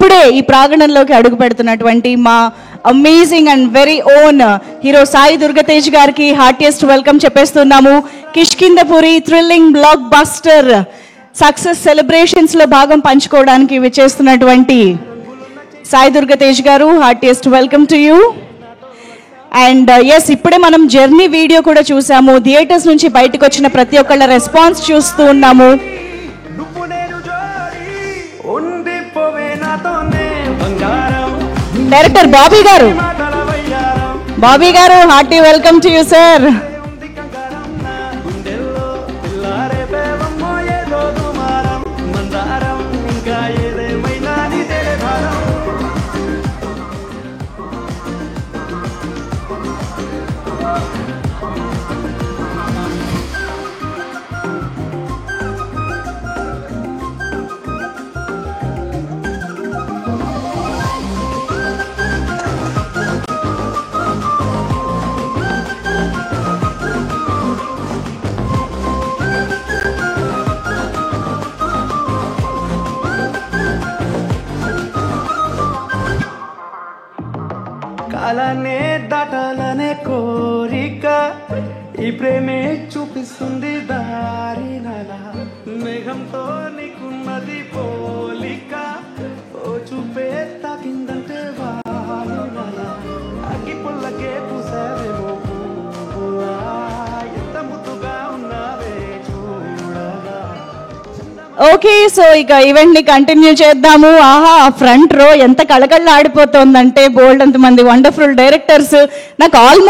ఇప్పుడే ఈ ప్రాంగణంలోకి అడుగు పెడుతున్నటువంటి మా amazing and very own hero Sai Durgatej గారికి హార్టియెస్ట్ వెల్కమ్ చెప్పేస్తున్నాము. Kishkindhapuri thrilling blockbuster success celebrations లో భాగం పంచుకోవడానికి విచ్చేస్తున్నటువంటి సాయి దుర్గతేజ్ గారు, heartiest welcome to you. And yes, ఇప్పుడే మనం జర్నీ వీడియో కూడా చూసాము. థియేటర్స్ నుంచి బయటకు వచ్చిన ప్రతి ఒక్కళ్ళ రెస్పాన్స్ చూస్తూ ఉన్నాము. డైరెక్టర్ బాబీ గారు hearty welcome to you sir. కాలానే దాటాలనే కోరిక ఈ ప్రేమే చూపిస్తుంది దారి నలా. మేఘంతో నీకున్నది పోలిక, ఓ చూపే తాకిందంటే వాలు నలా. అగ్గి పుల్లకే పూసావేమో పువ్వులా, ఎంత ముద్దుగా ఉన్నావే చూడగా. ఓకే, సో ఇక ఈవెంట్ ని కంటిన్యూ చేద్దాము. ఆహా, ఫ్రంట్ రో ఎంత కళకళ ఆడిపోతుందంటే బోల్డ్ అంతమంది వండర్ఫుల్ డైరెక్టర్స్. నాకు ఆల్మోస్ట్